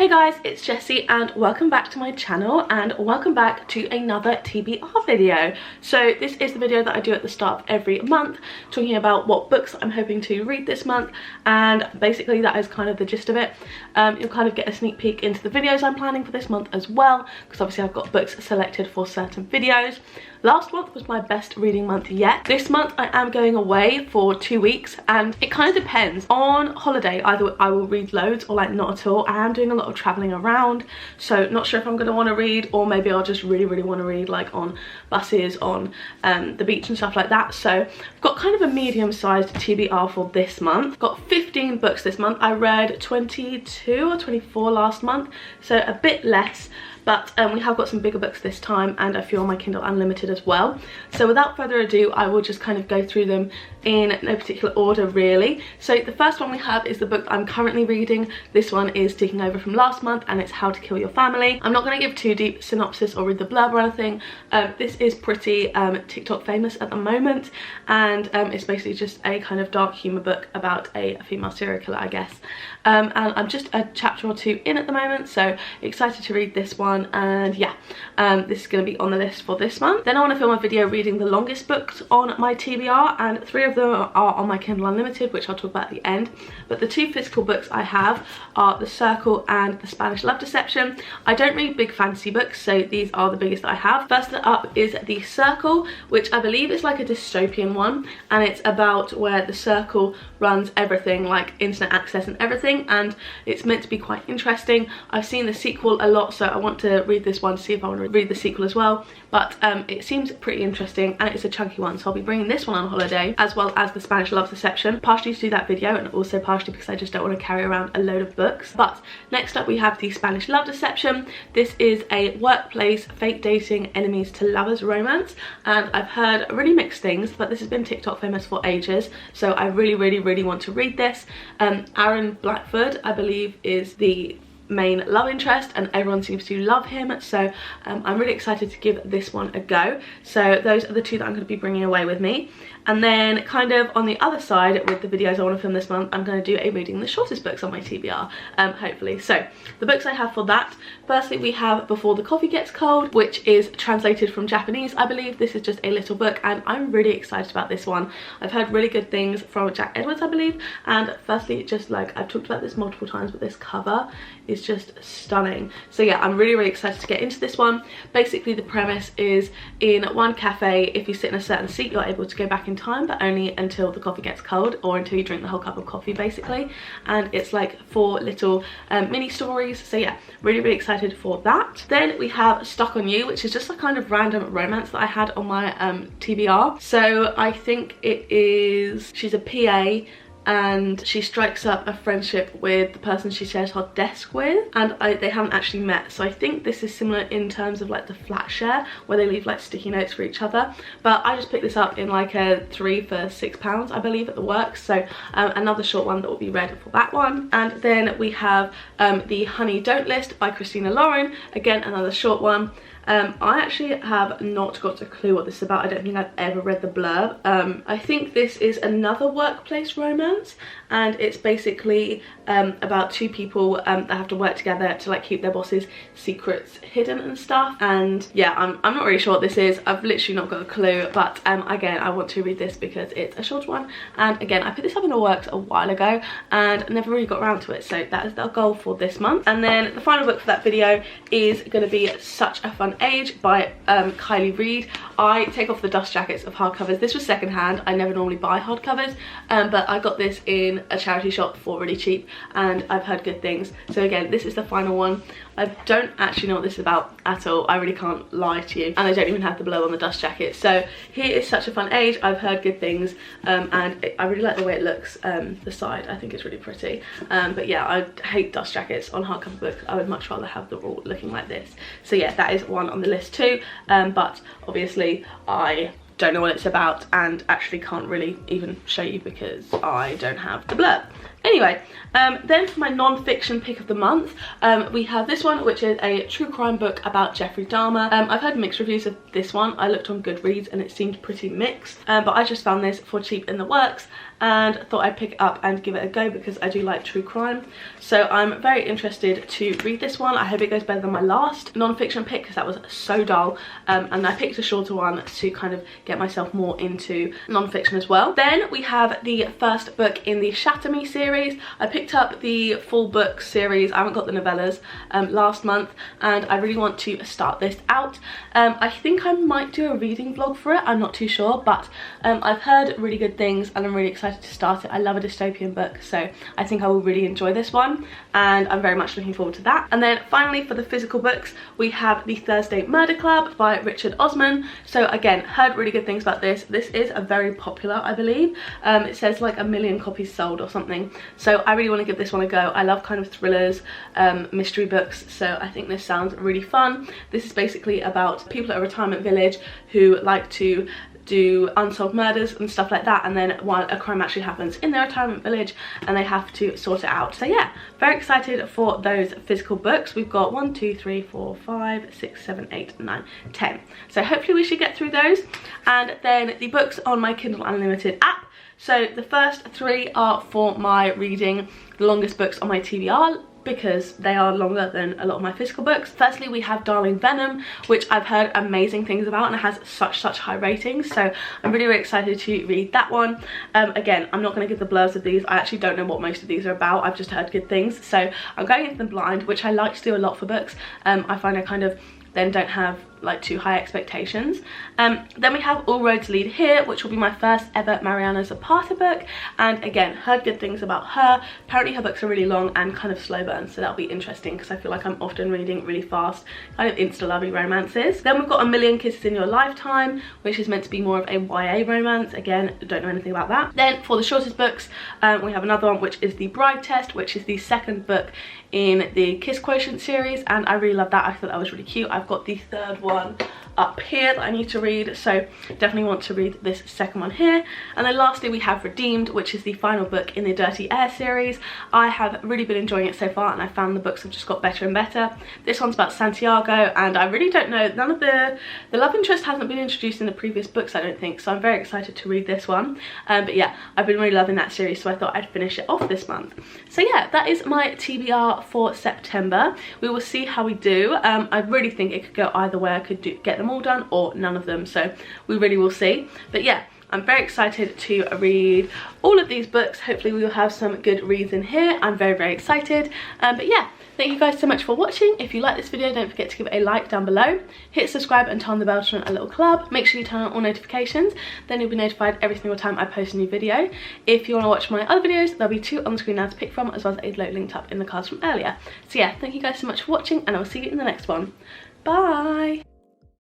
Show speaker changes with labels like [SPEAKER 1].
[SPEAKER 1] Hey guys, it's Jessie and welcome back to my channel and welcome back to another TBR video. So this is the video that I do at the start of every month, talking about what books I'm hoping to read this month, and basically that is kind of the gist of it. You'll kind of get a sneak peek into the videos I'm planning for this month as well, because obviously I've got books selected for certain videos. Last month was my best reading month yet. This month I am going away for 2 weeks and it kind of depends. On holiday either I will read loads or like not at all. I am doing a lot of travelling around, so not sure if I'm going to want to read, or maybe I'll just really want to read like on buses, on the beach and stuff like that. So I've got kind of a medium-sized TBR for this month. Got 15 books this month. I read 22 or 24 last month, so a bit less. But we have got some bigger books this time and a few on my Kindle Unlimited as well. So without further ado, I will just kind of go through them in no particular order really. So the first one we have is the book I'm currently reading. This one is taking over from last month and it's How to Kill Your Family. I'm not going to give too deep synopsis or read the blurb or anything. This is pretty TikTok famous at the moment, and it's basically just a kind of dark humour book about a female serial killer, I guess. And I'm just a chapter or two in at the moment, so excited to read this one. And yeah, this is going to be on the list for this month. Then I want to film a video reading the longest books on my TBR, and 3 of them are on my Kindle Unlimited, which I'll talk about at the end. But the 2 physical books I have are The Circle and The Spanish Love Deception. I don't read big fantasy books, so these are the biggest that I have. First up is The Circle, which I believe is like a dystopian one, and it's about where the Circle runs everything, like internet access and everything, and it's meant to be quite interesting. I've seen the sequel a lot, so I want to read this one to see if I want to read the sequel as well. But it seems pretty interesting and it's a chunky one, so I'll be bringing this one on holiday, as well as The Spanish Love Deception, partially to do that video and also partially because I just don't want to carry around a load of books. But next up we have The Spanish Love Deception. This is a workplace fake dating enemies to lovers romance, and I've heard really mixed things, but this has been TikTok famous for ages, so I really want to read this. Aaron Blackford, I believe, is the main love interest and everyone seems to love him, so I'm really excited to give this one a go. So those are the 2 that I'm going to be bringing away with me. And then kind of on the other side with the videos I want to film this month, I'm going to do a reading the shortest books on my TBR, hopefully. So the books I have for that, firstly we have Before the Coffee Gets Cold, which is translated from Japanese, I believe. This is just a little book and I'm really excited about this one. I've heard really good things from Jack Edwards, I believe, and firstly just like I've talked about this multiple times, but this cover is just stunning. So yeah, I'm really excited to get into this one. Basically the premise is, in one cafe, if you sit in a certain seat you're able to go back in time, but only until the coffee gets cold, or until you drink the whole cup of coffee basically. And it's like 4 little mini stories, so yeah, really excited for that. Then we have Stuck on You, which is just a kind of random romance that I had on my TBR. So I think it is, she's a PA and she strikes up a friendship with the person she shares her desk with, and they haven't actually met. So I think this is similar in terms of like the flat share, where they leave like sticky notes for each other. But I just picked this up in like a 3 for £6 I believe at the works, so another short one that will be read for that one. And then we have The Honey Don't List by Christina Lauren, again another short one. I actually have not got a clue what this is about. I don't think I've ever read the blurb. I think this is another workplace romance, and it's basically about 2 people that have to work together to like keep their boss's secrets hidden and stuff. And yeah, I'm not really sure what this is. I've literally not got a clue, but again, I want to read this because it's a short one, and again, I picked this up in the works a while ago and never really got around to it, so that is the goal for this month. And then the final book for that video is going to be Such a Fun Age by Kylie Reid. I take off the dust jackets of hardcovers. This was secondhand. I never normally buy hardcovers, but I got this in a charity shop for really cheap and I've heard good things. So again, this is the final one. I don't actually know what this is about at all. I really can't lie to you, and I don't even have the blow on the dust jacket. So here is Such a Fun Age. I've heard good things, and I really like the way it looks. The side, I think it's really pretty. But yeah, I hate dust jackets on hardcover books. I would much rather have the raw looking like this. So yeah, that is one on the list too. But obviously I don't know what it's about and actually can't really even show you because I don't have the blurb. Anyway, then for my non-fiction pick of the month, we have this one, which is a true crime book about Jeffrey Dahmer. I've heard mixed reviews of this one. I looked on Goodreads and it seemed pretty mixed, but I just found this for cheap in the works, and thought I'd pick it up and give it a go because I do like true crime. So I'm very interested to read this one. I hope it goes better than my last non-fiction pick because that was so dull, and I picked a shorter one to kind of get myself more into non-fiction as well. Then we have the first book in the Shatter Me series. I picked up the full book series, I haven't got the novellas, last month, and I really want to start this out. I think I might do a reading vlog for it, I'm not too sure, but I've heard really good things and I'm really excited to start it. I love a dystopian book, so I think I will really enjoy this one, and I'm very much looking forward to that. And then finally, for the physical books, we have the Thursday Murder Club by Richard Osman. So again, heard really good things about this. This is a very popular, I believe. It says like 1 million copies sold or something, so I really want to give this one a go. I love kind of thrillers, mystery books, so I think this sounds really fun. This is basically about people at a retirement village who like to do unsolved murders and stuff like that, and then while a crime actually happens in their retirement village and they have to sort it out. So yeah, very excited for those physical books. We've got 1, 2, 3, 4, 5, 6, 7, 8, 9, 10. So hopefully we should get through those. And then the books on my Kindle Unlimited app. So the first 3 are for my reading the longest books on my TBR, because they are longer than a lot of my physical books. Firstly, we have Darling Venom, which I've heard amazing things about and it has such high ratings, so I'm really excited to read that one. Again, I'm not going to give the blurbs of these. I actually don't know what most of these are about. I've just heard good things, so I'm going into them blind, which I like to do a lot for books. I find I kind of then don't have like too high expectations. Then we have All Roads Lead Here, which will be my first ever Mariana Zapata book, and again, heard good things about her. Apparently her books are really long and kind of slow burn, so that'll be interesting because I feel like I'm often reading really fast, kind of insta-lovey romances. Then we've got A Million Kisses in Your Lifetime, which is meant to be more of a YA romance. Again, don't know anything about that. Then for the shortest books, we have another one, which is The Bride Test, which is the second book in the Kiss Quotient series, and I really love that. I thought that was really cute. I've got the third one up here that I need to read, so definitely want to read this second one here. And then lastly, we have Redeemed, which is the final book in the Dirty Air series. I have really been enjoying it so far, and I found the books have just got better and better. This one's about Santiago, and I really don't know, none of the love interest hasn't been introduced in the previous books, I don't think, so I'm very excited to read this one. But yeah, I've been really loving that series, so I thought I'd finish it off this month. So yeah, that is my TBR for September. We will see how we do. I really think it could go either way. I could get them all done or none of them, so we really will see. But yeah, I'm very excited to read all of these books. Hopefully we will have some good reads in here. I'm very excited. But yeah, thank you guys so much for watching. If you like this video, don't forget to give it a like down below. Hit subscribe and turn the bell to join a little club. Make sure you turn on all notifications, then you'll be notified every single time I post a new video. If you want to watch my other videos, there'll be 2 on the screen now to pick from, as well as a load linked up in the cards from earlier. So yeah, thank you guys so much for watching, and I will see you in the next one. Bye!